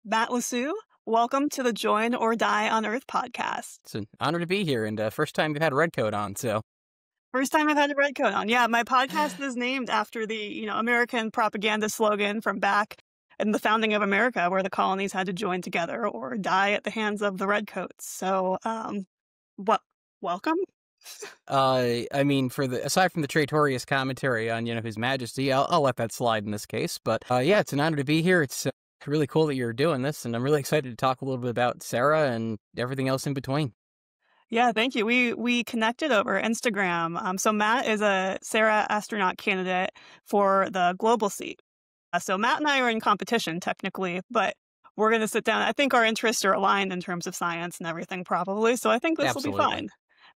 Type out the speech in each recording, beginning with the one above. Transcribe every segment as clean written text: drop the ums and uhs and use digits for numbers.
Matt Lesiw. Welcome to the Join or Die on Earth podcast. It's an honor to be here, and first time you've had a red coat on, so. First time I've had a red coat on. Yeah, my podcast is named after the, American propaganda slogan from back in the founding of America, where the colonies had to join together or die at the hands of the redcoats. So, welcome. I mean, aside from the traitorous commentary on, His Majesty, I'll let that slide in this case. But yeah, it's an honor to be here. It's really cool that you're doing this, and I'm really excited to talk a little bit about SERA and everything else in between. Yeah, thank you. We connected over Instagram. So Matt is a SERA astronaut candidate for the global seat. So Matt and I are in competition technically, but we're going to sit down. I think our interests are aligned in terms of science and everything, probably. So I think this will be fine.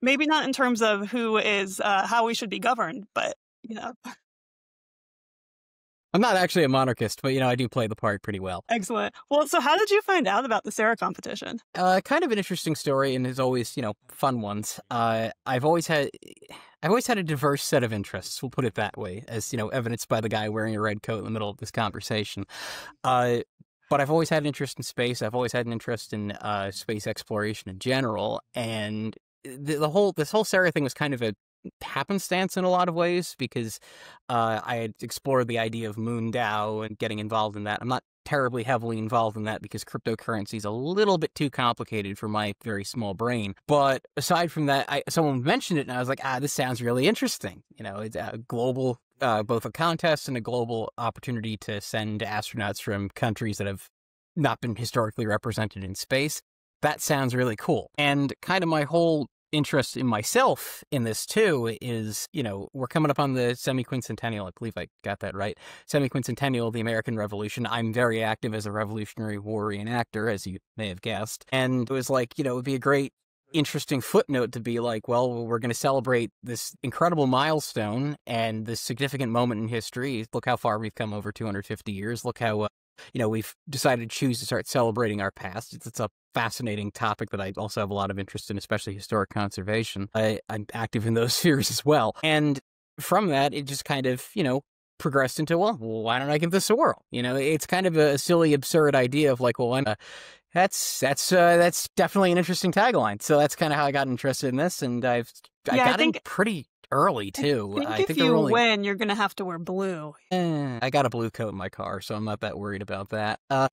Maybe not in terms of who is how we should be governed, but I'm not actually a monarchist, but I do play the part pretty well. Excellent. Well, so how did you find out about the SERA competition? Kind of an interesting story, and there's always fun ones. I've always had a diverse set of interests. We'll put it that way, as evidenced by the guy wearing a red coat in the middle of this conversation. But I've always had an interest in space. I've always had an interest in space exploration in general, and this whole SERA thing was kind of a happenstance in a lot of ways, because I had explored the idea of moon DAO and getting involved in that. I'm not terribly heavily involved in that because cryptocurrency is a little bit too complicated for my very small brain. But aside from that, someone mentioned it and I was like, this sounds really interesting. It's a global, both a contest and a global opportunity to send astronauts from countries that have not been historically represented in space. That sounds really cool. And kind of my whole interest in myself in this too is, we're coming up on the semi-quincentennial. I believe I got that right. Semi-quincentennial of the American Revolution. I'm very active as a Revolutionary War reenactor, as you may have guessed. And it was like, it would be a great, interesting footnote to be like, well, we're going to celebrate this incredible milestone and this significant moment in history. Look how far we've come over 250 years. Look how we've decided to choose to start celebrating our past. It's a fascinating topic that I also have a lot of interest in, especially historic conservation. I'm active in those spheres as well. And from that, it just kind of, progressed into, well, why don't I give this a whirl? It's kind of a silly, absurd idea of like, well, that's definitely an interesting tagline. So that's kind of how I got interested in this. And I got in pretty early too. I think if you win, you're going to have to wear blue. I got a blue coat in my car, so I'm not that worried about that. It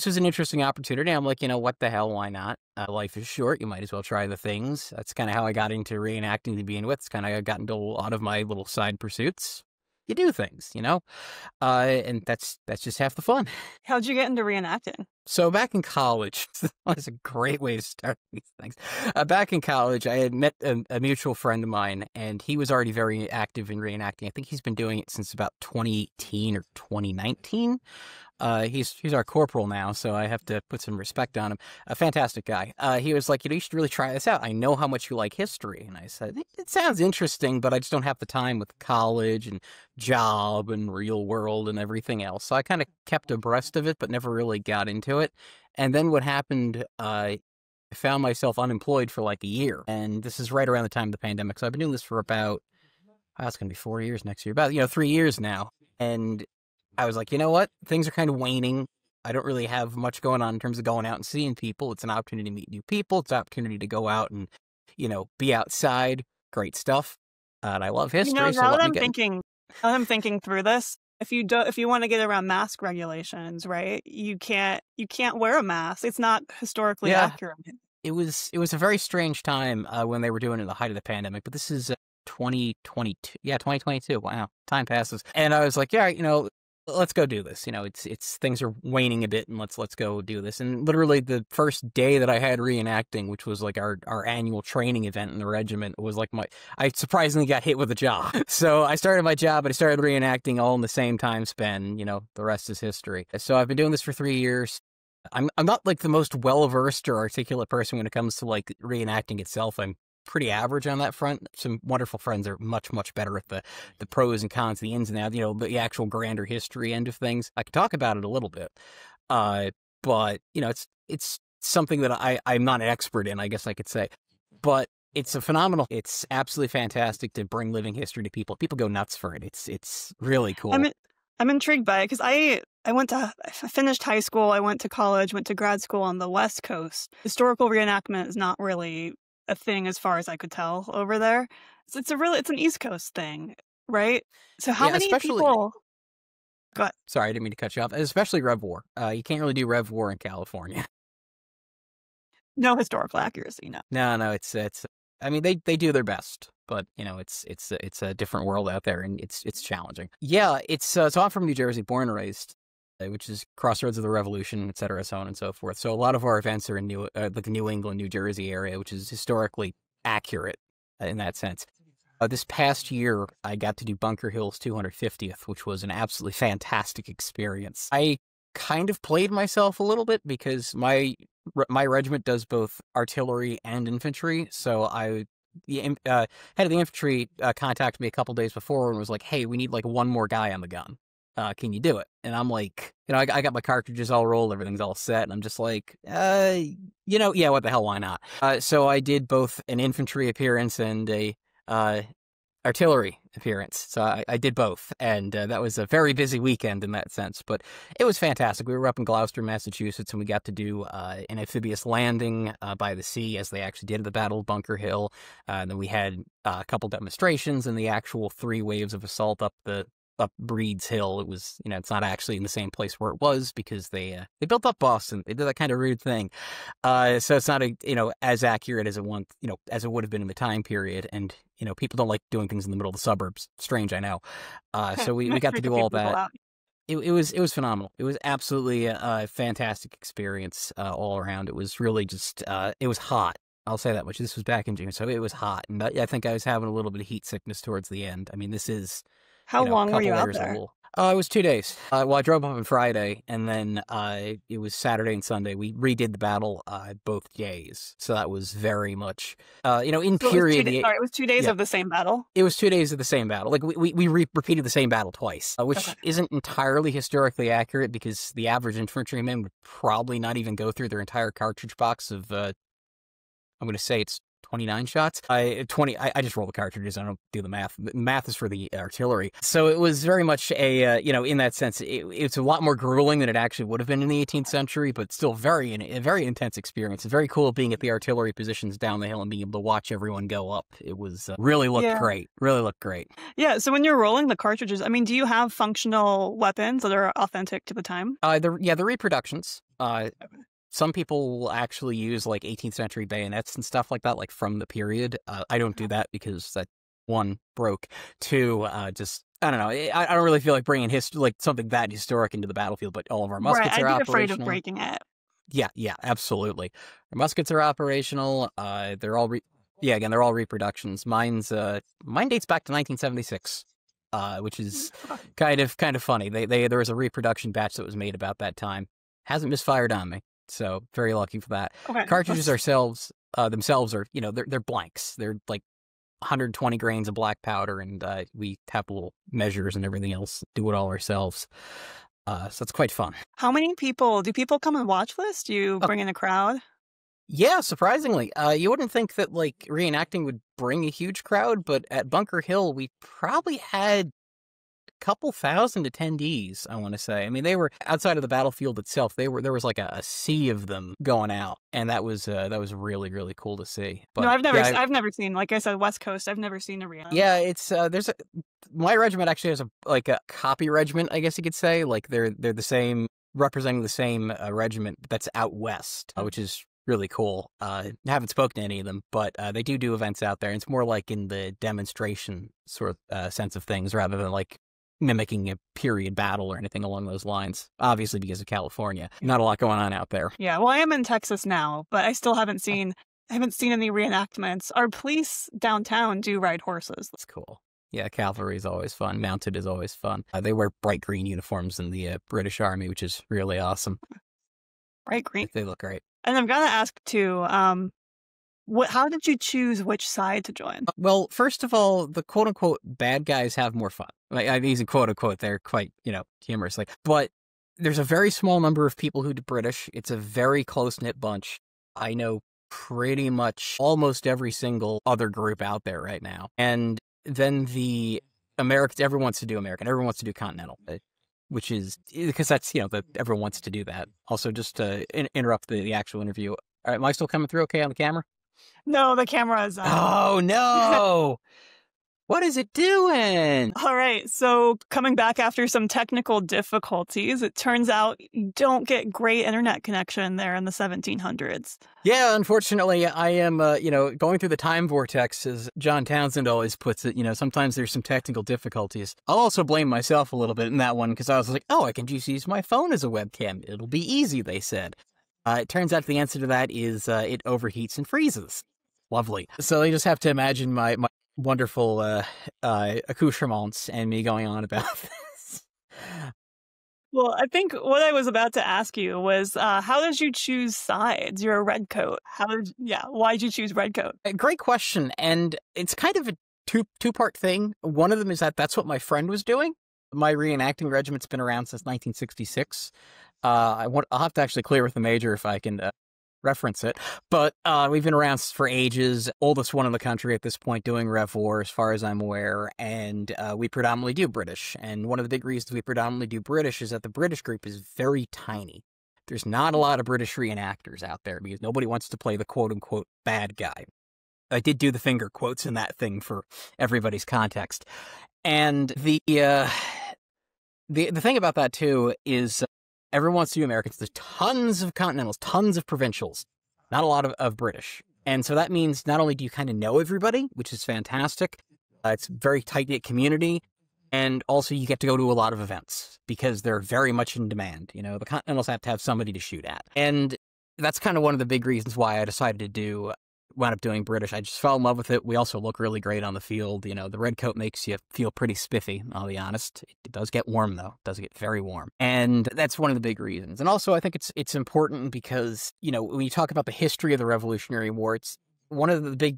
was an interesting opportunity. I'm like, what the hell? Why not? Life is short. You might as well try the things. That's kind of how I got into reenacting to begin with. It's kind of how I got into a lot of my little side pursuits. You do things, and that's just half the fun. How'd you get into reenacting? So back in college, that's a great way to start these things. Back in college, I had met a mutual friend of mine, and he was already very active in reenacting. I think he's been doing it since about 2018 or 2019. He's our corporal now, so I have to put some respect on him. A fantastic guy. He was like, you should really try this out. I know how much you like history. And I said, it sounds interesting, but I just don't have the time with college and job and real world and everything else. So I kind of kept abreast of it, but never really got into it. And then what happened, I found myself unemployed for like a year. And this is right around the time of the pandemic. So I've been doing this for about, it's going to be 4 years next year, about, 3 years now. And I was like, you know what? Things are kind of waning. I don't really have much going on in terms of going out and seeing people. It's an opportunity to meet new people. It's an opportunity to go out and, be outside. Great stuff. And I love history. Now that I'm thinking through this, if you want to get around mask regulations, right? You can't wear a mask. It's not historically accurate. It was a very strange time when they were doing it at the height of the pandemic. But this is 2022. Yeah, 2022. Wow, time passes. And I was like, yeah, let's go do this. It's things are waning a bit, and let's go do this. And literally the first day that I had reenacting, which was like our annual training event in the regiment, was like I surprisingly got hit with a job. So I started my job, but I started reenacting all in the same time span. The rest is history. So I've been doing this for 3 years. I'm not like the most well-versed or articulate person when it comes to like reenacting itself. I'm pretty average on that front. Some wonderful friends are much, much better at the pros and cons, the ins and outs, the actual grander history end of things. I can talk about it a little bit. But it's something that I'm not an expert in, I guess I could say. But it's absolutely fantastic to bring living history to people. People go nuts for it. It's really cool. I'm intrigued by it because I finished high school, I went to college, went to grad school on the West Coast. Historical reenactment is not really a thing as far as I could tell over there. So it's an East Coast thing, right? So how Yeah, many especially. people got Sorry, I didn't mean to cut you off. Especially Rev War. You can't really do Rev War in California. no historical accuracy? No. No, no, it's. I mean, they do their best, but it's a different world out there, and it's challenging. Yeah, it's so I'm from New Jersey, born and raised, which is crossroads of the Revolution, et cetera, so on and so forth. So a lot of our events are in like the New England, New Jersey area, which is historically accurate in that sense. This past year, I got to do Bunker Hill's 250th, which was an absolutely fantastic experience. I kind of played myself a little bit because my regiment does both artillery and infantry. So the head of the infantry contacted me a couple days before and was like, "Hey, we need like one more guy on the gun. Can you do it?" And I'm like, I got my cartridges all rolled, everything's all set, and I'm just like, yeah, what the hell, why not? So I did both an infantry appearance and a artillery appearance. So I did both, and that was a very busy weekend in that sense, but it was fantastic. We were up in Gloucester, Massachusetts, and we got to do an amphibious landing by the sea, as they actually did at the Battle of Bunker Hill. And then we had a couple demonstrations and the actual 3 waves of assault up Breed's Hill. It was, it's not actually in the same place where it was because they built up Boston. They did that kind of rude thing. So it's not as accurate as as it would have been in the time period. And, people don't like doing things in the middle of the suburbs. Strange, I know. So we got to do all that. It was phenomenal. It was absolutely a fantastic experience all around. It was really just, it was hot. I'll say that much. This was back in June, so it was hot. And I think I was having a little bit of heat sickness towards the end. I mean, this is, How a long were couple you out layers of there? wool. It was 2 days. Well, I drove up on Friday, and then it was Saturday and Sunday. We redid the battle both days, so that was very much, in So period. it was 2 days Yeah, of the same battle? it was 2 days of the same battle. Like we repeated the same battle twice, which Okay. isn't entirely historically accurate because the average infantryman would probably not even go through their entire cartridge box of. I'm going to say it's 29 shots. I just roll the cartridges. I don't do the math. The math is for the artillery. So it was very much a, in that sense, it's a lot more grueling than it actually would have been in the 18th century, but still a very intense experience. It's very cool being at the artillery positions down the hill and being able to watch everyone go up. It was really looked great. Really looked great. Yeah. So when you're rolling the cartridges, I mean, do you have functional weapons that are authentic to the time? The reproductions. Some people will actually use like 18th century bayonets and stuff like that, like from the period. I don't do that because that, 1, broke. 2, just I don't know. I don't really feel like bringing like something that historic into the battlefield. But all of our muskets Right. are I'd be afraid of operational. breaking it. Yeah, absolutely. Our muskets are operational. They're all again, they're all reproductions. Mine dates back to 1976. Which is kind of funny. There was a reproduction batch that was made about that time. Hasn't misfired on me. So very lucky for that. Okay. Cartridges themselves are, they're blanks. They're like 120 grains of black powder, and we have little measures and everything else, do it all ourselves. So it's quite fun. How many people do people come and watch this? Do you bring in a crowd? Yeah, surprisingly. You wouldn't think that like reenacting would bring a huge crowd, but at Bunker Hill we probably had couple thousand attendees, I want to say. I mean, they were outside of the battlefield itself. There was like a sea of them going out, and that was really, really cool to see. But No, I've never seen, like I said, West Coast. I've never seen a reenactment. Yeah, it's my regiment actually has a copy regiment, I guess you could say. Like they're the same, representing the same regiment that's out west, which is really cool. Haven't spoken to any of them, but they do events out there. And it's more like in the demonstration sort of sense of things rather than like mimicking a period battle or anything along those lines. Obviously, because of California, not a lot going on out there. Yeah, well, I am in Texas now, but I still haven't seen any reenactments. Our police downtown do ride horses. That's cool. Yeah, cavalry is always fun. Mounted is always fun. They wear bright green uniforms in the British Army, which is really awesome. Bright green. They look great. And I've got to ask too, how did you choose which side to join? Well, first of all, the quote-unquote bad guys have more fun. Like, I'm using quote-unquote, they're quite, humorous. But there's a very small number of people who do British. It's a very close-knit bunch. I know pretty much almost every single other group out there right now. And then the Americans, everyone wants to do American. Everyone wants to do Continental. which is because that's, that everyone wants to do that. Also, just to interrupt the actual interview. All right, am I still coming through okay on the camera? No, the camera is Oh, no. What is it doing? All right, so coming back after some technical difficulties, it turns out you don't get great internet connection there in the 1700s. Yeah, unfortunately, I am, going through the time vortex, as John Townsend always puts it. Sometimes there's some technical difficulties. I'll also blame myself a little bit in that one, because I was like, oh, I can just use my phone as a webcam. It'll be easy, they said. It turns out the answer to that is it overheats and freezes. Lovely. So you just have to imagine my wonderful accoutrements and me going on about this. Well, I think what I was about to ask you was, how did you choose sides? You're a redcoat. Why did you choose redcoat? Great question. And it's kind of a two-part thing. One of them is that's what my friend was doing. My reenacting regiment's been around since 1966. I'll have to actually clear with the major if I can reference it, but we've been around for ages, oldest one in the country at this point doing Rev War as far as I'm aware, and we predominantly do British, and one of the big reasons we predominantly do British is that the British group is very tiny. There's not a lot of British reenactors out there because nobody wants to play the quote-unquote bad guy. I did do the finger quotes in that thing for everybody's context, and the thing about that too is everyone wants to do Americans. There's tons of Continentals, tons of Provincials, not a lot of British. And so that means not only do you kind of know everybody, which is fantastic, it's a very tight-knit community, and also you get to go to a lot of events because they're very much in demand. The Continentals have to have somebody to shoot at. And that's kind of one of the big reasons why I decided to wound up doing British. I just fell in love with it. We also look really great on the field. The red coat makes you feel pretty spiffy, I'll be honest. It does get warm, though. It does get very warm. And that's one of the big reasons. And also, I think it's important because, when you talk about the history of the Revolutionary War, it's one of the big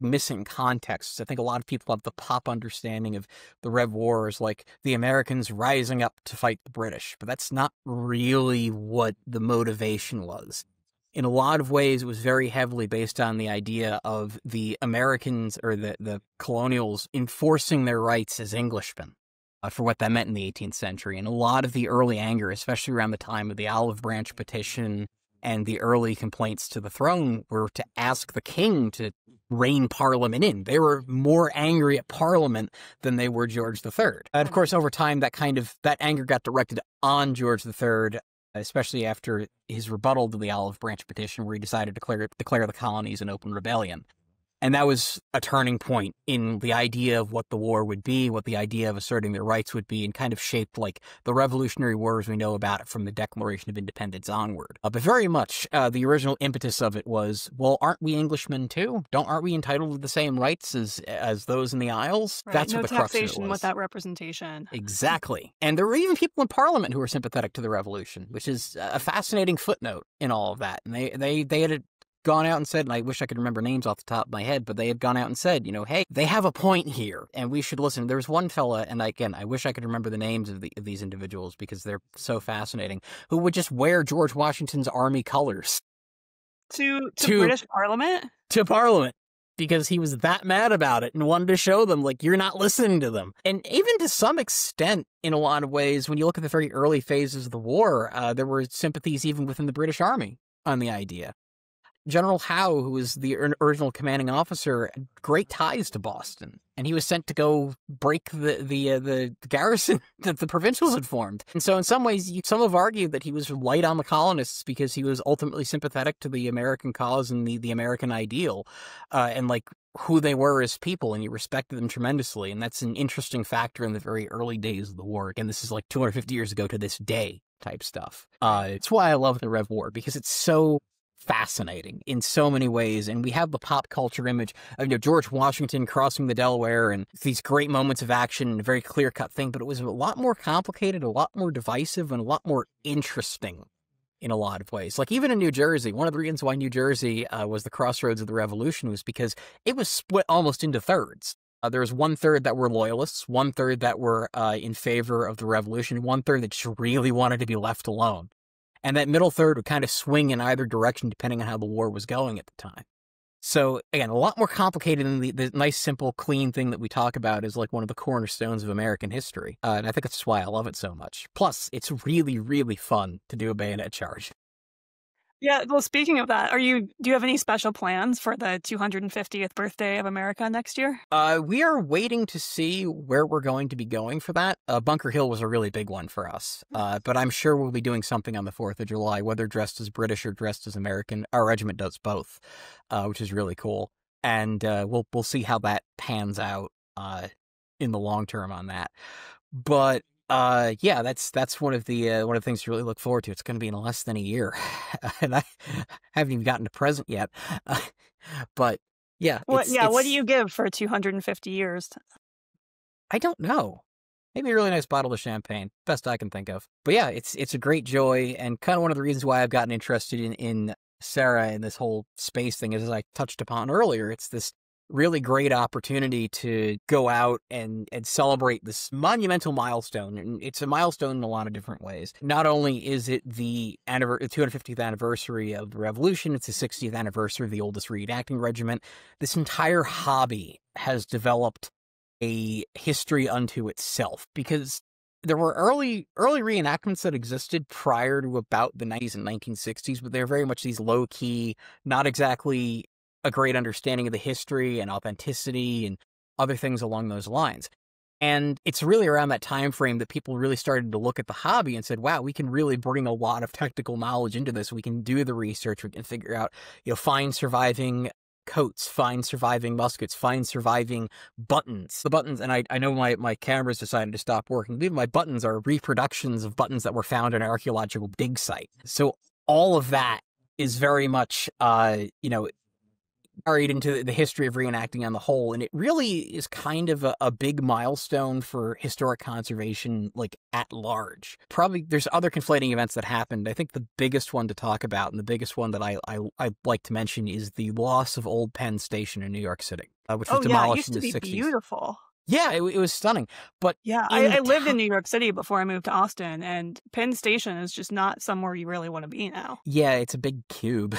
missing contexts. I think a lot of people have the pop understanding of the Rev War as like the Americans rising up to fight the British, but that's not really what the motivation was. In a lot of ways, it was very heavily based on the idea of the Americans or the colonials enforcing their rights as Englishmen for what that meant in the 18th century. And a lot of the early anger, especially around the time of the Olive Branch Petition and the early complaints to the throne, were to ask the king to rein Parliament in. They were more angry at Parliament than they were George III. And of course, over time, that anger got directed on George III, especially after his rebuttal to the Olive Branch Petition, where he decided to declare the colonies an open rebellion. And that was a turning point in the idea of what the war would be, what the idea of asserting their rights would be, and kind of shaped like the Revolutionary War as we know about it from the Declaration of Independence onward. But very much the original impetus of it was, well, aren't we Englishmen too? Aren't we entitled to the same rights as those in the Isles? Right. That's no what the crux of it taxation was. without representation. Exactly. And there were even people in Parliament who were sympathetic to the revolution, which is a fascinating footnote in all of that. And they had gone out and said, and I wish I could remember names off the top of my head, but they had gone out and said, hey, they have a point here, and we should listen. There was one fella, and again, I wish I could remember the names of these individuals because they're so fascinating, who would just wear George Washington's army colors. To British Parliament? To Parliament. Because he was that mad about it and wanted to show them, like, you're not listening to them. And even to some extent, in a lot of ways, when you look at the very early phases of the war, there were sympathies even within the British Army on the idea. General Howe, who was the original commanding officer, had great ties to Boston, and he was sent to go break the garrison that the provincials had formed. And so in some ways, some have argued that he was light on the colonists because he was ultimately sympathetic to the American cause and the American ideal, and like who they were as people, and he respected them tremendously. And that's an interesting factor in the very early days of the war. Again, this is like 250 years ago to this day type stuff. It's why I love the Rev War, because it's so fascinating in so many ways, and we have the pop culture image of George Washington crossing the Delaware and these great moments of action and a very clear-cut thing, but it was a lot more complicated, a lot more divisive, and a lot more interesting in a lot of ways. Like even in New Jersey, one of the reasons why New Jersey was the crossroads of the Revolution was because it was split almost into thirds. There was 1/3 that were loyalists, 1/3 that were in favor of the revolution, 1/3 that just really wanted to be left alone. And that middle third would kind of swing in either direction depending on how the war was going at the time. So again, a lot more complicated than the nice, simple, clean thing that we talk about is like one of the cornerstones of American history. And I think that's why I love it so much. Plus, it's really, really fun to do a bayonet charge. Yeah, well, speaking of that, do you have any special plans for the 250th birthday of America next year? We are waiting to see where we're going to be going for that. Bunker Hill was a really big one for us. But I'm sure we'll be doing something on the 4th of July, whether dressed as British or dressed as American. Our regiment does both, which is really cool. And we'll see how that pans out in the long term on that. But yeah, that's one of the things to really look forward to. It's going to be in less than a year, and I haven't even gotten a present yet. But yeah, What do you give for 250 years? I don't know. Maybe a really nice bottle of champagne, best I can think of. But yeah, it's a great joy, and kind of one of the reasons why I've gotten interested in SERA and this whole space thing is, as I touched upon earlier, it's this really great opportunity to go out and celebrate this monumental milestone. And it's a milestone in a lot of different ways. Not only is it the 250th anniversary of the Revolution, it's the 60th anniversary of the oldest reenacting regiment. This entire hobby has developed a history unto itself, because there were early reenactments that existed prior to about the 90s and 1960s, but they're very much these low-key, not exactly a great understanding of the history and authenticity and other things along those lines. And it's really around that time frame that people really started to look at the hobby and said, wow, we can really bring a lot of technical knowledge into this. We can do the research. We can figure out, find surviving coats, find surviving muskets, find surviving buttons. The buttons, and I know my cameras decided to stop working. Even my buttons are reproductions of buttons that were found in an archaeological dig site. So all of that is very much, carried into the history of reenacting on the whole, and it really is kind of a big milestone for historic conservation, like, at large. Probably there's other conflating events that happened. I think the biggest one to talk about, and the biggest one that I'd like to mention, is the loss of Old Penn Station in New York City, which was demolished in the 60s. It used to be beautiful. Yeah, it was stunning. But yeah, I lived in New York City before I moved to Austin, and Penn Station is just not somewhere you really want to be now. Yeah, it's a big cube.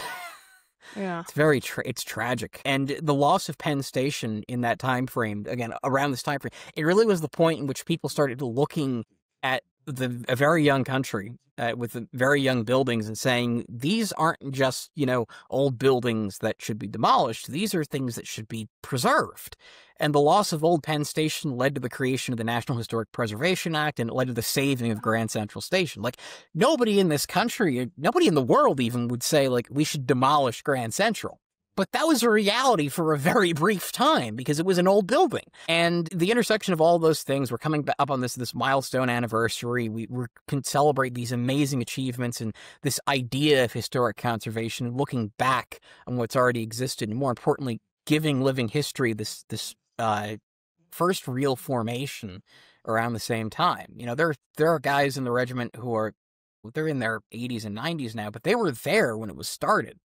Yeah. It's very it's tragic. And the loss of Penn Station in that time frame, again, around this time frame, it really was the point in which people started looking at a very young country with very young buildings and saying, these aren't just, old buildings that should be demolished. These are things that should be preserved. And the loss of Old Penn Station led to the creation of the National Historic Preservation Act, and it led to the saving of Grand Central Station. Like, nobody in this country, nobody in the world even would say, like, we should demolish Grand Central. But that was a reality for a very brief time because it was an old building. And the intersection of all those things, we're coming up on this milestone anniversary. We can celebrate these amazing achievements and this idea of historic conservation, looking back on what's already existed, and more importantly, giving living history this first real formation around the same time. There are guys in the regiment they're in their 80s and 90s now, but they were there when it was started.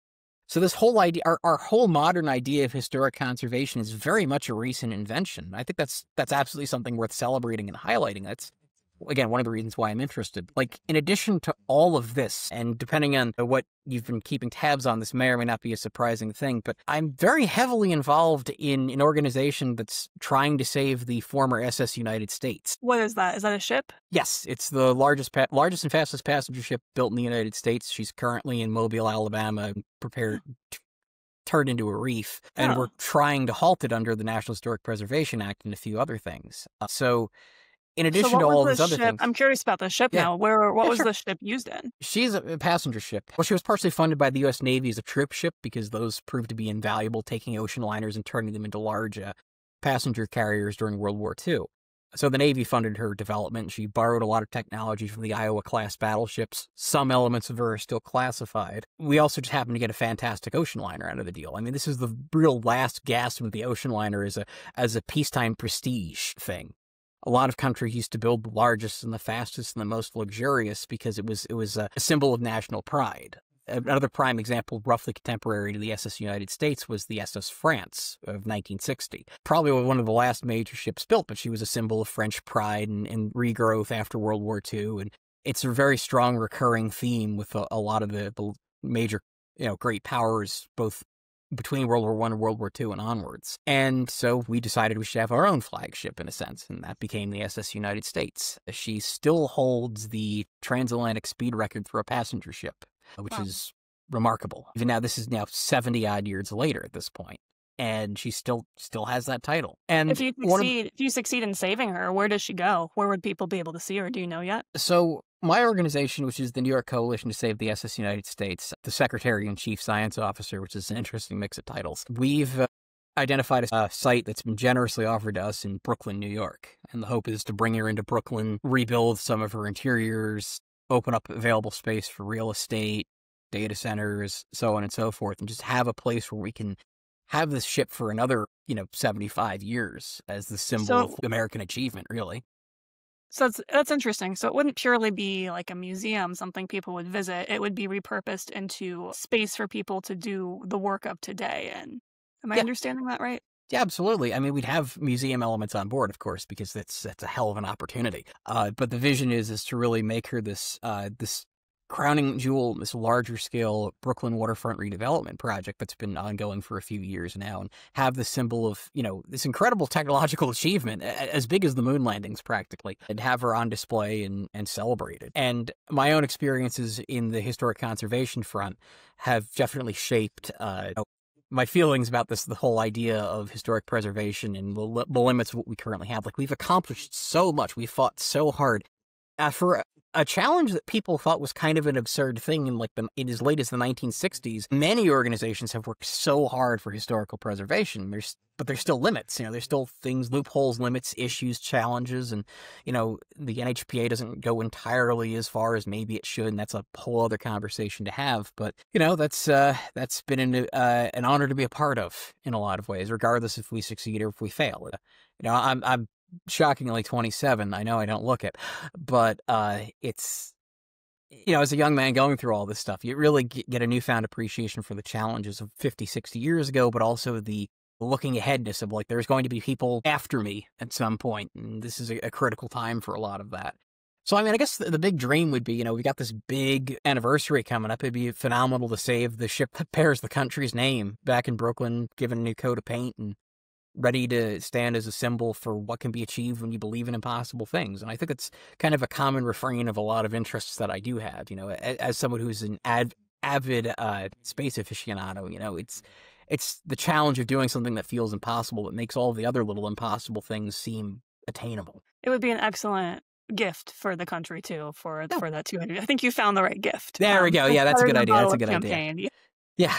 So this whole idea, our whole modern idea of historic conservation is very much a recent invention. I think that's absolutely something worth celebrating and highlighting. That's, again, one of the reasons why I'm interested. Like, in addition to all of this, and depending on what you've been keeping tabs on, this may or may not be a surprising thing, but I'm very heavily involved in an organization that's trying to save the former SS United States. What is that? Is that a ship? Yes, it's the largest and fastest passenger ship built in the United States. She's currently in Mobile, Alabama, prepared to turn into a reef, and we're trying to halt it under the National Historic Preservation Act and a few other things. In addition to all these other things, I'm curious about the ship now. What was the ship used in? She's a passenger ship. Well, she was partially funded by the U.S. Navy as a troop ship because those proved to be invaluable, taking ocean liners and turning them into large passenger carriers during World War II. So the Navy funded her development. She borrowed a lot of technology from the Iowa-class battleships. Some elements of her are still classified. We also just happened to get a fantastic ocean liner out of the deal. I mean, this is the real last gasp of the ocean liner as a peacetime prestige thing. A lot of countries used to build the largest and the fastest and the most luxurious because it was a symbol of national pride. Another prime example, roughly contemporary to the SS United States, was the SS France of 1960. Probably one of the last major ships built, but she was a symbol of French pride and regrowth after World War II. And it's a very strong recurring theme with a lot of the major, great powers, both between World War I and World War II and onwards. And so we decided we should have our own flagship, in a sense, and that became the SS United States. She still holds the transatlantic speed record for a passenger ship, which is remarkable. Even now, this is now 70-odd years later at this point, and she still has that title. And if you succeed in saving her, where does she go? Where would people be able to see her? Do you know yet? So my organization, which is the New York Coalition to Save the SS United States, the Secretary and Chief Science Officer, which is an interesting mix of titles, we've identified a site that's been generously offered to us in Brooklyn, New York. And the hope is to bring her into Brooklyn, rebuild some of her interiors, open up available space for real estate, data centers, so on and so forth, and just have a place where we can have this ship for another, 75 years as the symbol of American achievement, really. So that's interesting. So it wouldn't purely be like a museum, something people would visit. It would be repurposed into space for people to do the work of today. And am I understanding that right? Yeah, absolutely. I mean, we'd have museum elements on board, of course, because that's a hell of an opportunity. But the vision is to really make her this crowning jewel, this larger scale Brooklyn waterfront redevelopment project that's been ongoing for a few years now, and have the symbol of, this incredible technological achievement, as big as the moon landings practically, and have her on display and celebrated. And my own experiences in the historic conservation front have definitely shaped my feelings about the whole idea of historic preservation and the limits of what we currently have. Like, we've accomplished so much. We fought so hard for a challenge that people thought was kind of an absurd thing in as late as the 1960s. Many organizations have worked so hard for historical preservation. But there's still limits. There's still things, loopholes, limits, issues, challenges, and the NHPA doesn't go entirely as far as maybe it should, and that's a whole other conversation to have. But that's been an honor to be a part of in a lot of ways, regardless if we succeed or if we fail. I'm shockingly 27. I know I don't look it, but it's, as a young man going through all this stuff, you really get a newfound appreciation for the challenges of 50, 60 years ago, but also the looking aheadness of there's going to be people after me at some point, and this is a critical time for a lot of that. So, I guess the big dream would be, we got this big anniversary coming up. It'd be phenomenal to save the ship that bears the country's name back in Brooklyn, given a new coat of paint, and ready to stand as a symbol for what can be achieved when you believe in impossible things. And I think it's kind of a common refrain of a lot of interests that I do have, as someone who's an avid space aficionado, it's the challenge of doing something that feels impossible that makes all the other little impossible things seem attainable. It would be an excellent gift for the country too, for that 200. I think you found the right gift. There we go. Yeah, that's a good idea. That's a good idea. Yeah.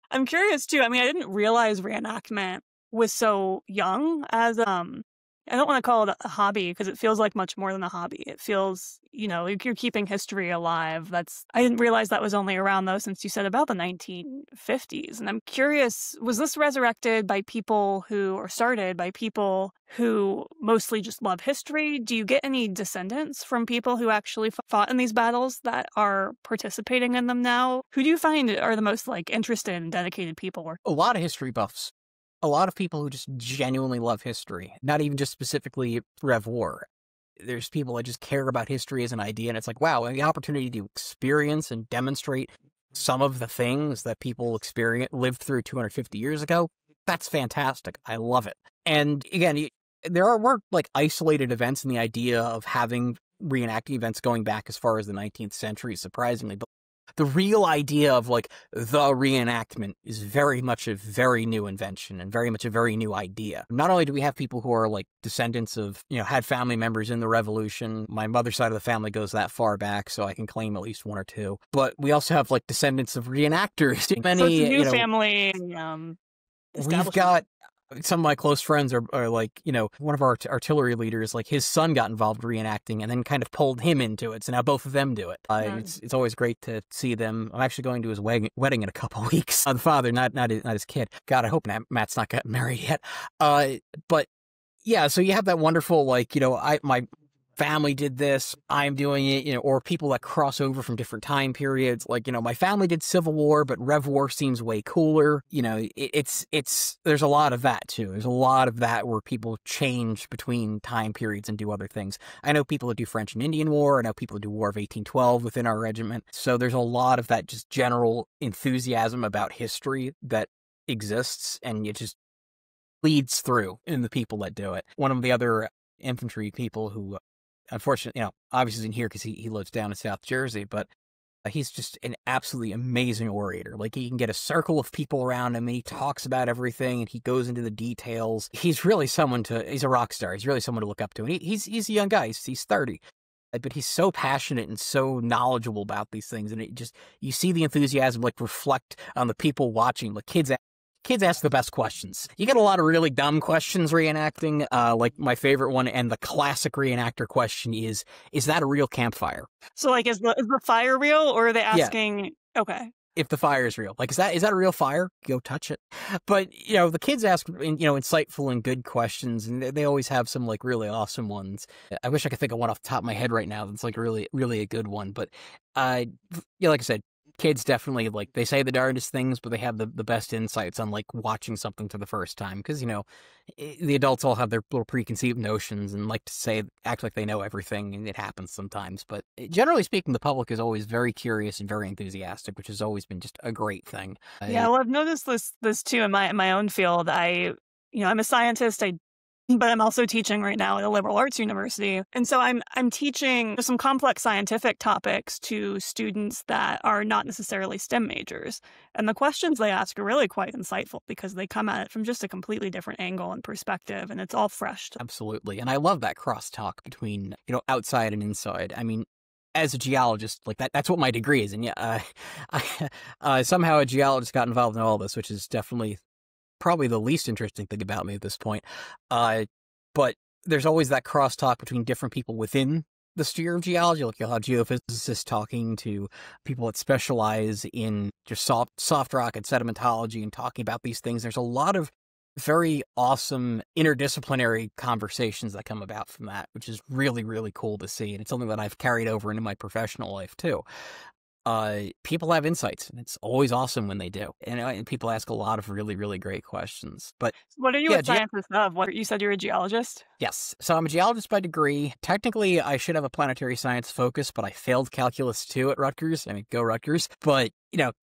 I'm curious too. I didn't realize reenactment was so young as I don't want to call it a hobby because it feels like much more than a hobby. It feels, like you're keeping history alive. I didn't realize that was only around though, since you said about the 1950s. And I'm curious, was this resurrected by people started by people who mostly just love history? Do you get any descendants from people who actually fought in these battles that are participating in them now? Who do you find are the most interested and dedicated people? A lot of history buffs. A lot of people who just genuinely love history, not even just specifically Rev War. There's people that just care about history as an idea, and it's like, wow, the opportunity to experience and demonstrate some of the things that people lived through 250 years ago, that's fantastic. I love it. And again, there were isolated events in the idea of having reenacting events going back as far as the 19th century, surprisingly, but the real idea of the reenactment is very much a very new invention and very much a very new idea. Not only do we have people who are descendants of, had family members in the revolution. My mother's side of the family goes that far back, so I can claim at least one or two. But we also have descendants of reenactors. Many, so it's a new family. We've got some of my close friends are one of our artillery leaders, his son got involved reenacting and then kind of pulled him into it. So now both of them do it. It's always great to see them. I'm actually going to his wedding in a couple of weeks. The father, not his kid. God, I hope Matt's not gotten married yet. But yeah, so you have that wonderful, family did this, I'm doing it, or people that cross over from different time periods. Like, my family did Civil War, but Rev War seems way cooler. There's a lot of that too. There's a lot of that where people change between time periods and do other things. I know people that do French and Indian War. I know people that do War of 1812 within our regiment. So there's a lot of that just general enthusiasm about history that exists, and it just leads through in the people that do it. One of the other infantry people who, unfortunately, obviously isn't here because he lives down in South Jersey, but he's just an absolutely amazing orator. Like, he can get a circle of people around him, and he talks about everything, and he goes into the details. He's really he's a rock star. He's really someone to look up to. And he's a young guy. He's 30. But he's so passionate and so knowledgeable about these things. And you see the enthusiasm, like, reflect on the people watching. Like, kids ask the best questions. You get a lot of really dumb questions reenacting. Like, my favorite one and the classic reenactor question is that a real campfire? So, like, is the fire real, or are they asking? Yeah. Okay. If the fire is real, like, is that a real fire? Go touch it. But, the kids ask, insightful and good questions, and they always have some, like, really awesome ones. I wish I could think of one off the top of my head right now that's, like, really, really a good one. But, like I said, kids definitely, like, they say the darndest things, but they have the best insights on, like, watching something for the first time. Because, the adults all have their little preconceived notions and like to act like they know everything, and it happens sometimes. But generally speaking, the public is always very curious and very enthusiastic, which has always been just a great thing. Yeah, well, I've noticed this too in my own field. I'm a scientist. But I'm also teaching right now at a liberal arts university. And so I'm teaching some complex scientific topics to students that are not necessarily STEM majors. And the questions they ask are really quite insightful because they come at it from just a completely different angle and perspective, and it's all fresh. Absolutely. And I love that crosstalk between, outside and inside. I mean, as a geologist, like, that's what my degree is. And yeah, somehow a geologist got involved in all this, which is definitely probably the least interesting thing about me at this point. But there's always that crosstalk between different people within the sphere of geology. Like, you'll have geophysicists talking to people that specialize in just soft rock and sedimentology and talking about these things. There's a lot of very awesome interdisciplinary conversations that come about from that, which is really, really cool to see. And it's something that I've carried over into my professional life too. People have insights, and it's always awesome when they do. And people ask a lot of really, really great questions. But what are you a scientist of? You said you're a geologist? Yes. So I'm a geologist by degree. Technically, I should have a planetary science focus, but I failed calculus 2 at Rutgers. I mean, go Rutgers. But,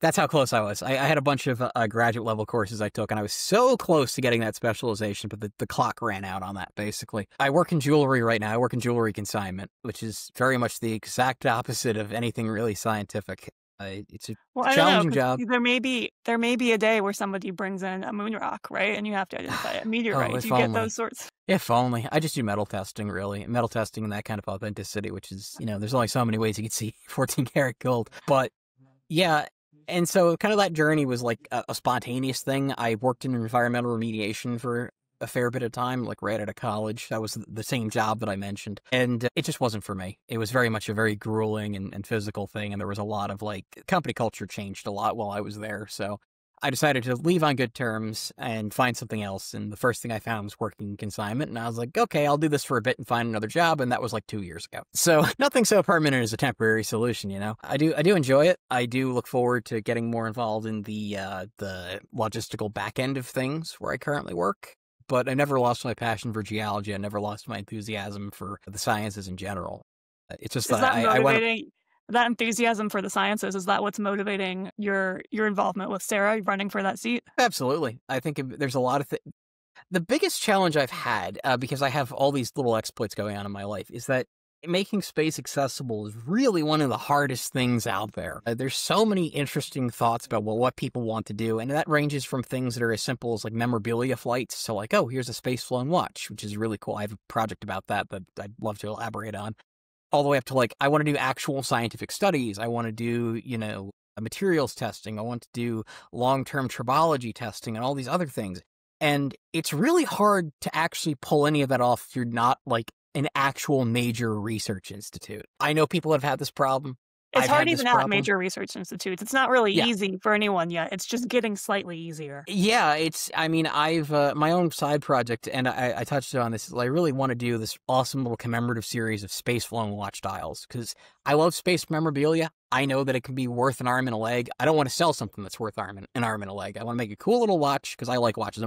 that's how close I was. I had a bunch of graduate level courses I took, and I was so close to getting that specialization, but the clock ran out on that, basically. I work in jewelry right now. I work in jewelry consignment, which is very much the exact opposite of anything really scientific. It's a challenging job. There may be a day where somebody brings in a moon rock, right? And you have to identify a meteorite. Do you get those sorts? If only. I just do metal testing, really. Metal testing and that kind of authenticity, which is, there's only so many ways you can see 14 karat gold. But yeah, and so kind of that journey was like a spontaneous thing. I worked in environmental remediation for a fair bit of time, like right out of college. That was the same job that I mentioned. And it just wasn't for me. It was very much a very grueling and physical thing. And there was a lot of, like, company culture changed a lot while I was there. So I decided to leave on good terms and find something else. And the first thing I found was working in consignment. And I was like, okay, I'll do this for a bit and find another job. And that was like 2 years ago. So nothing so permanent as a temporary solution, I do enjoy it. I do look forward to getting more involved in the logistical back end of things where I currently work. But I never lost my passion for geology. I never lost my enthusiasm for the sciences in general. It's just that I want that enthusiasm for the sciences. Is that what's motivating your involvement with SERA, running for that seat? Absolutely. I think there's a lot of things. The biggest challenge I've had, because I have all these little exploits going on in my life, is that making space accessible is really one of the hardest things out there. There's so many interesting thoughts about what people want to do, and that ranges from things that are as simple as, like, memorabilia flights. So, like, oh, here's a space-flown watch, which is really cool. I have a project about that I'd love to elaborate on. All the way up to, like, I want to do actual scientific studies. I want to do, materials testing. I want to do long-term tribology testing and all these other things. And it's really hard to actually pull any of that off if you're not, like, an actual major research institute. I know people have had this problem. It's I've hard had this even at problem. major research institutes. It's not really Yeah. easy for anyone yet. It's just getting slightly easier. Yeah, I mean, I've, my own side project, and I touched on this, is I really want to do this awesome little commemorative series of space-flown watch dials, because I love space memorabilia. I know that it can be worth an arm and a leg. I don't want to sell something that's worth an arm and a leg. I want to make a cool little watch, because I like watches.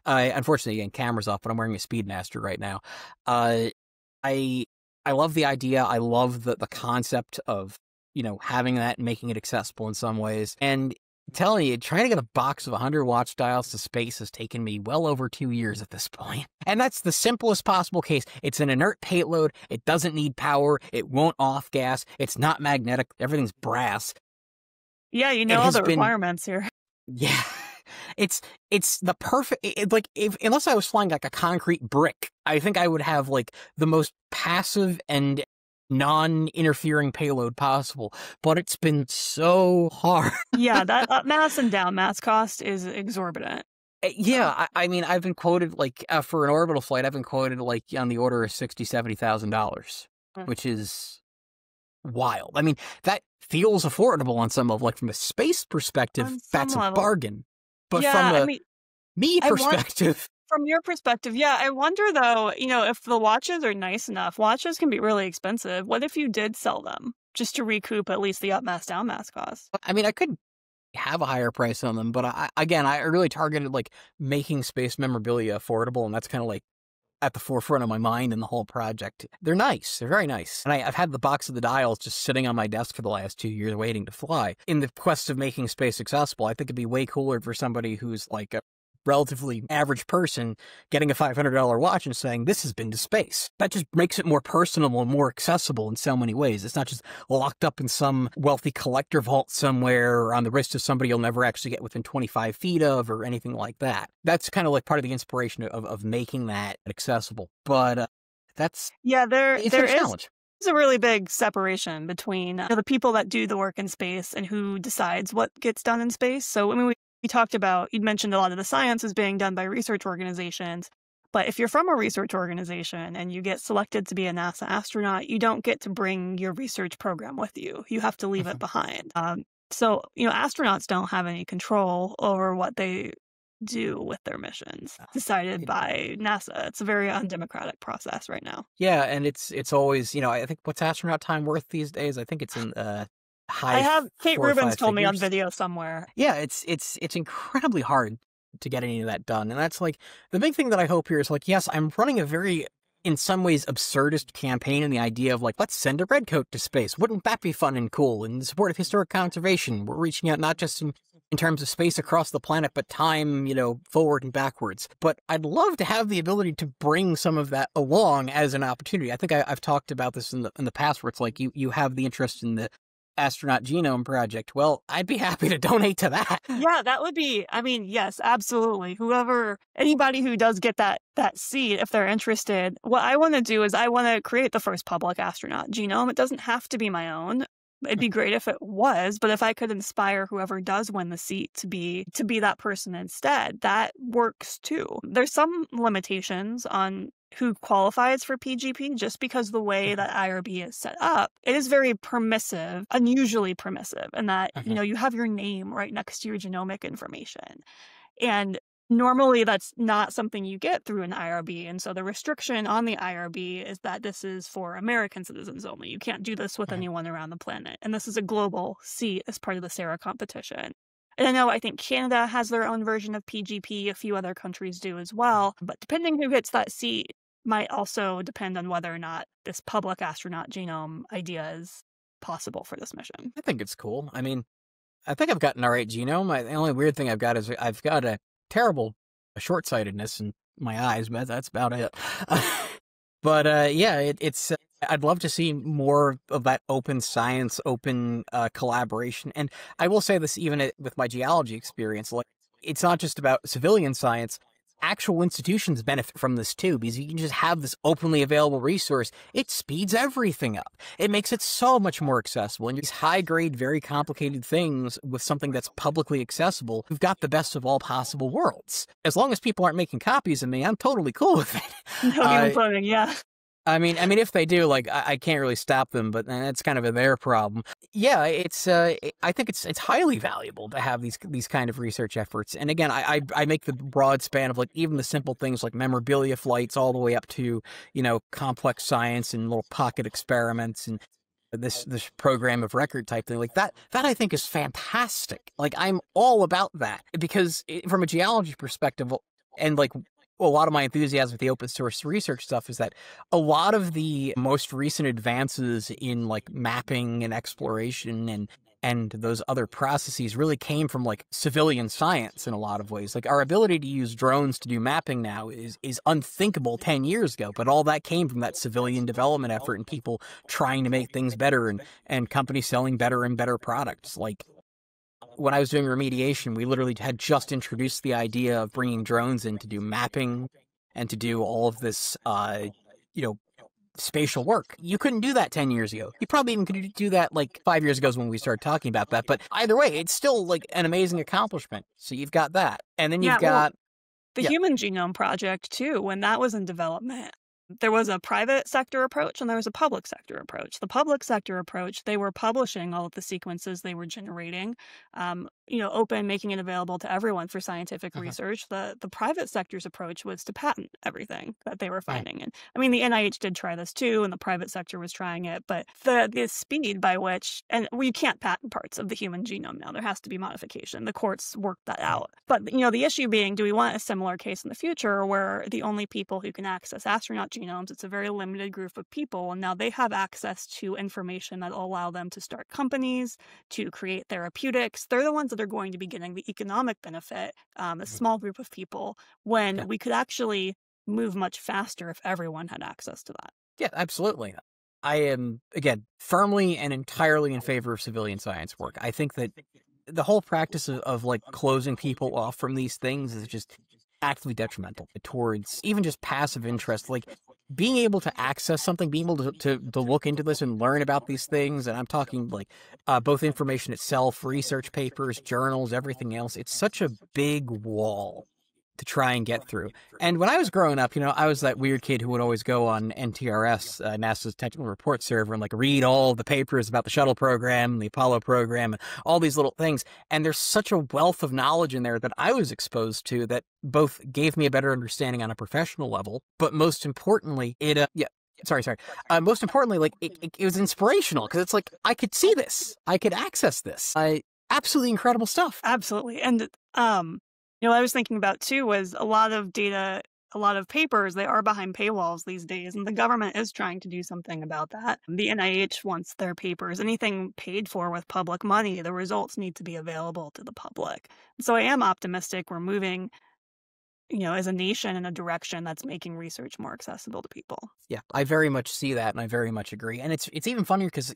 Unfortunately, again, camera's off, but I'm wearing a Speedmaster right now. I I love the idea. I love the concept of, having that and making it accessible in some ways. And telling you, trying to get a box of 100 watch dials to space has taken me well over 2 years at this point. And that's the simplest possible case. It's an inert payload. It doesn't need power. It won't off gas. It's not magnetic. Everything's brass. Yeah, all the requirements here. Yeah. It's the perfect, unless I was flying like a concrete brick, I think I would have like the most passive and non-interfering payload possible, but it's been so hard. Yeah, that up-mass and down-mass cost is exorbitant. Yeah, I mean, I've been quoted, for an orbital flight, I've been quoted, on the order of $60,000, $70,000, which is wild. I mean, that feels affordable on some level. From a space perspective, that's a bargain. But from me perspective... From your perspective, yeah, I wonder, though, if the watches are nice enough, watches can be really expensive. What if you did sell them just to recoup at least the up-mass, down-mass cost? I mean, I could have a higher price on them, but I really targeted, making space memorabilia affordable, and that's kind of, at the forefront of my mind in the whole project. They're nice. They're very nice. And I've had the box of the dials just sitting on my desk for the last 2 years waiting to fly. In the quest of making space accessible, I think it'd be way cooler for somebody who's, a relatively average person getting a $500 watch and saying, this has been to space. That just makes it more personable and more accessible in so many ways. It's not just locked up in some wealthy collector vault somewhere or on the wrist of somebody you'll never actually get within 25 feet of or anything like that. That's kind of part of the inspiration of making that accessible. But that's... Yeah, there is a challenge. There's a really big separation between the people that do the work in space and who decides what gets done in space. So, we talked about, you'd mentioned a lot of the science is being done by research organizations, but if you're from a research organization and you get selected to be a NASA astronaut, you don't get to bring your research program with you. You have to leave it behind. So, astronauts don't have any control over what they do with their missions decided by NASA. It's a very undemocratic process right now. Yeah, and it's always, I think, what's astronaut time worth these days? I think it's in... I have Kate Rubins told me on video somewhere. Yeah, it's incredibly hard to get any of that done. And that's the big thing that I hope here is yes, I'm running a very, in some ways, absurdist campaign in the idea of let's send a redcoat to space. Wouldn't that be fun and cool? In support of historic conservation, we're reaching out not just in terms of space across the planet, but time, forward and backwards. But I'd love to have the ability to bring some of that along as an opportunity. I think I've talked about this in the past, where it's you have the interest in the Astronaut Genome Project. Well, I'd be happy to donate to that. Yeah, that would be, yes, absolutely. Anybody who does get that seat, if they're interested, what I want to do is I want to create the first public astronaut genome. It doesn't have to be my own. It'd be great if it was, but if I could inspire whoever does win the seat to be that person instead, that works too. There's some limitations on who qualifies for PGP just because the way that IRB is set up, it is very permissive, unusually permissive, in that, you have your name right next to your genomic information. And normally that's not something you get through an IRB. And so the restriction on the IRB is that this is for American citizens only. You can't do this with anyone around the planet. And this is a global seat as part of the SERA competition. And I think Canada has their own version of PGP. A few other countries do as well. But depending who gets that seat might also depend on whether or not this public astronaut genome idea is possible for this mission. I think it's cool. I mean, I think I've got an all right genome. The only weird thing I've got is I've got a terrible short-sightedness in my eyes, but that's about it. But yeah, it's... I'd love to see more of that open science, open collaboration. And I will say this even with my geology experience, it's not just about civilian science. Actual institutions benefit from this too, because you can just have this openly available resource. It speeds everything up. It makes it so much more accessible. And these high-grade, very complicated things with something that's publicly accessible, you've got the best of all possible worlds. As long as people aren't making copies of me, I'm totally cool with it. No cloning, yeah. I mean, if they do, I can't really stop them, but that's kind of their problem. Yeah, I think it's highly valuable to have these kind of research efforts. And again, I make the broad span of like even the simple things like memorabilia flights all the way up to, complex science and little pocket experiments and this program of record type thing like that I think is fantastic. Like I'm all about that because from a geology perspective and like a lot of my enthusiasm with the open source research stuff is that a lot of the most recent advances in like mapping and exploration and those other processes really came from like civilian science in a lot of ways. Like our ability to use drones to do mapping now is unthinkable 10 years ago, but all that came from that civilian development effort and people trying to make things better and companies selling better and better products. Like when I was doing remediation, we literally had just introduced the idea of bringing drones in to do mapping and to do all of this, spatial work. You couldn't do that 10 years ago. You probably even could do that like 5 years ago is when we started talking about that. But either way, it's still like an amazing accomplishment. So you've got that. And then you've Yeah, well, got, the yeah, Human Genome Project, too, when that was in development, there was a private sector approach and there was a public sector approach. The public sector approach, they were publishing all of the sequences they were generating, open, making it available to everyone for scientific research. The private sector's approach was to patent everything that they were right. finding. And I mean, the NIH did try this too, and the private sector was trying it, but the speed by which, and we can't patent parts of the human genome now. There has to be modification. The courts worked that out. But, the issue being, do we want a similar case in the future where the only people who can access astronaut genomes, it's a very limited group of people, and now they have access to information that will allow them to start companies, to create therapeutics. They're the ones that are going to be getting the economic benefit, a small group of people, when Yeah. we could actually move much faster if everyone had access to that. Yeah, absolutely. I am, again, firmly and entirely in favor of civilian science work. I think that the whole practice of like closing people off from these things is just actively detrimental towards even just passive interest. Like being able to access something, being able to look into this and learn about these things. And I'm talking like both information itself, research papers, journals, everything else. It's such a big wall to try and get through. And when I was growing up, I was that weird kid who would always go on NTRS, NASA's Technical Report Server, and like read all the papers about the shuttle program, the Apollo program, and all these little things. And there's such a wealth of knowledge in there that I was exposed to that both gave me a better understanding on a professional level, but most importantly, most importantly, like it was inspirational because it's like I could see this, I could access this. Absolutely incredible stuff. Absolutely. And what I was thinking about too was a lot of data, a lot of papers, they are behind paywalls these days, and the government is trying to do something about that. The NIH wants their papers, anything paid for with public money, the results need to be available to the public. So I am optimistic we're moving, as a nation in a direction that's making research more accessible to people. Yeah, I very much see that, and I very much agree. And it's even funnier because,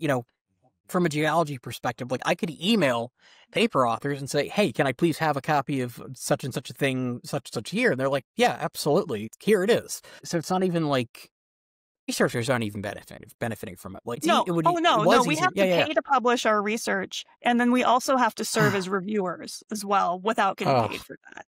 from a geology perspective, like I could email paper authors and say, hey, can I please have a copy of such and such a thing, such and such year? And they're like, yeah, absolutely. Here it is. So it's not even like researchers aren't even benefiting from it. Like, No. it would, Oh, it no, was we easier. have to pay to publish our research, and then we also have to serve as reviewers as well without getting Ugh. paid for that.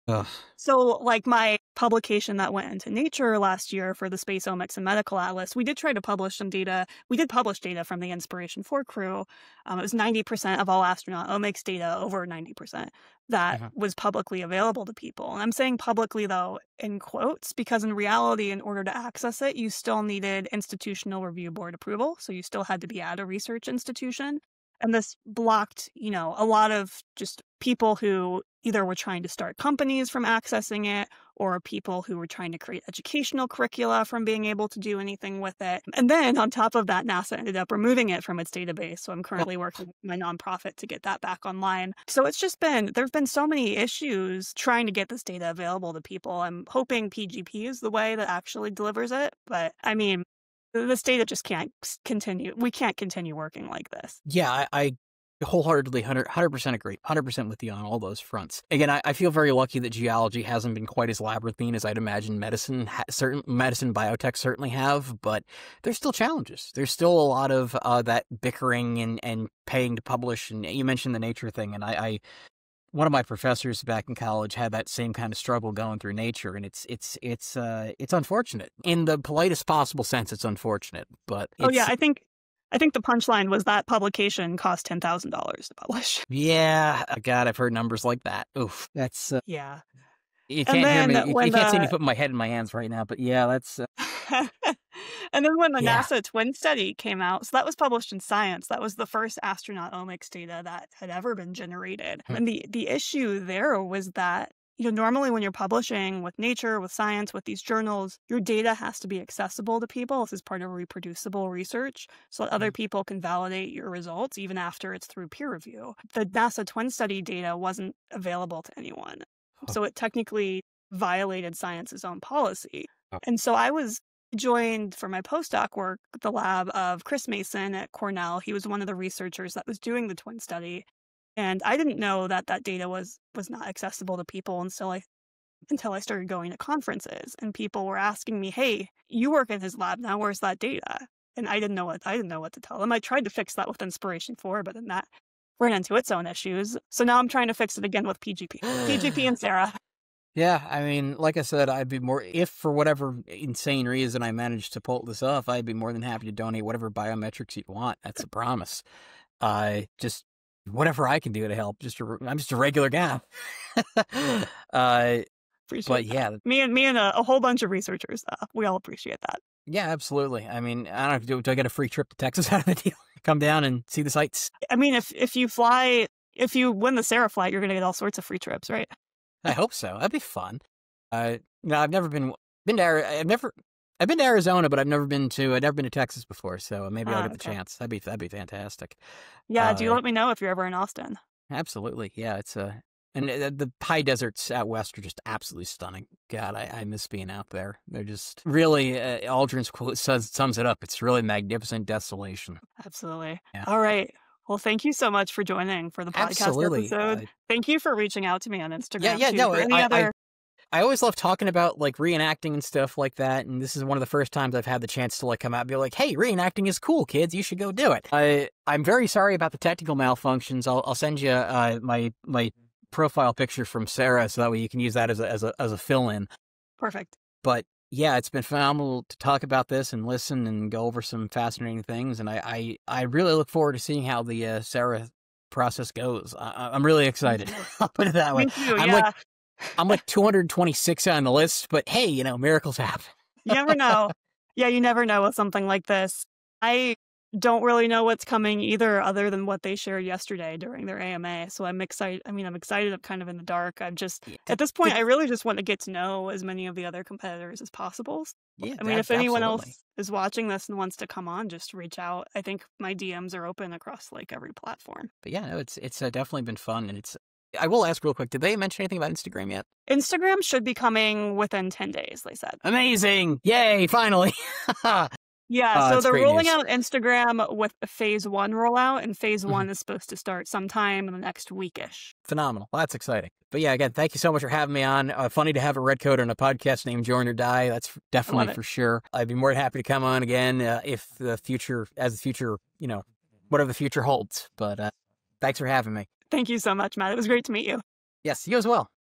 Ugh. So, like my publication that went into Nature last year for the Space Omics and Medical Atlas, we did try to publish some data. We did publish data from the Inspiration 4 crew. It was 90% of all astronaut omics data, over 90%, that was publicly available to people. And I'm saying publicly, though, in quotes, because in reality, in order to access it, you still needed institutional review board approval. So you still had to be at a research institution. And this blocked, a lot of just people who either were trying to start companies from accessing it, or people who were trying to create educational curricula from being able to do anything with it. And then on top of that, NASA ended up removing it from its database. So I'm currently working with my nonprofit to get that back online. So it's just there've been so many issues trying to get this data available to people. I'm hoping PGP is the way that actually delivers it. But I mean, this data just can't continue. We can't continue working like this. Yeah, I wholeheartedly 100% agree. 100% with you on all those fronts. Again, I feel very lucky that geology hasn't been quite as labyrinthine as I'd imagine medicine, biotech certainly have, but there's still challenges. There's still a lot of that bickering and paying to publish. And you mentioned the Nature thing, and I one of my professors back in college had that same kind of struggle going through Nature, and it's unfortunate. In the politest possible sense, it's unfortunate. But I think I think the punchline was that publication cost $10,000 to publish. Yeah, God, I've heard numbers like that. Oof, that's Yeah. you And can't hear then me. when You can't see me the putting my head in my hands right now, but yeah, that's and then when the yeah. NASA twin study came out, so that was published in Science. That was the first astronaut omics data that had ever been generated. Hmm. And the issue there was that, normally when you're publishing with Nature, with Science, with these journals, your data has to be accessible to people. This is part of reproducible research, so that other people can validate your results even after it's through peer review. The NASA twin study data wasn't available to anyone, Oh, so it technically violated Science's own policy. oh. And so I was joined for my postdoc work at the lab of Chris Mason at Cornell. He was one of the researchers that was doing the twin study. And I didn't know that that data was not accessible to people until I started going to conferences, and people were asking me, "Hey, you work in his lab now. Where's that data?" And I didn't know what to tell them. I tried to fix that with Inspiration 4, but then that ran into its own issues. So now I'm trying to fix it again with PGP and SERA. Yeah, I mean, like I said, I'd be more, if for whatever insane reason I managed to pull this off, I'd be more than happy to donate whatever biometrics you want. That's a promise. Just whatever I can do to help. I'm just a regular guy. Appreciate But that. yeah, Me and a whole bunch of researchers, we all appreciate that. yeah, absolutely. I mean, I don't know, do I get a free trip to Texas out of the deal? Come down and see the sights? I mean, if you win the SERA flight, you're going to get all sorts of free trips, right? I hope so. That'd be fun. No, I've never been to I've been to Arizona, but I've never been to Texas before. So maybe I'll get the Okay. chance. That'd be fantastic. Yeah, do you Uh, let me know if you're ever in Austin? Absolutely. Yeah, it's and the high deserts out west are just absolutely stunning. God, I miss being out there. They're just really, Aldrin's quote sums it up. It's really magnificent desolation. Absolutely. Yeah. All right. Well, thank you so much for joining for the podcast Absolutely. episode. Thank you for reaching out to me on Instagram Yeah, too. no, For any other I always love talking about like reenacting and stuff like that. And this is one of the first times I've had the chance to like come out and be like, "Hey, reenacting is cool, kids. You should go do it." I'm very sorry about the technical malfunctions. I'll send you my profile picture from SERA so that way you can use that as a fill-in. Perfect. But yeah, it's been phenomenal to talk about this and listen and go over some fascinating things. And I really look forward to seeing how the SERA process goes. I'm really excited. I'll put it that way. Me too. I'm I'm like 226 on the list, but hey, miracles happen. You never know. Yeah, you never know with something like this. I don't really know what's coming either, other than what they shared yesterday during their AMA. So I'm excited. I mean, I'm excited. I'm kind of in the dark. I'm just, Yeah, at this point, I really just want to get to know as many of the other competitors as possible. yeah, I mean, if anyone absolutely. else is watching this and wants to come on, just reach out. I think my DMs are open across like every platform. But yeah, no, it's definitely been fun, and I will ask real quick, did they mention anything about Instagram yet? Instagram should be coming within 10 days, they said. Amazing! Yay! Finally. Yeah, so That's they're great rolling news. out Instagram with a phase 1 rollout, and phase Mhm. 1 is supposed to start sometime in the next weekish. Phenomenal. Well, that's exciting. But yeah, again, thank you so much for having me on. Funny to have a red coat on a podcast named Join or Die. That's definitely it. for sure. I'd be more than happy to come on again if the future, whatever the future holds. But thanks for having me. Thank you so much, Matt. It was great to meet you. Yes, you as well.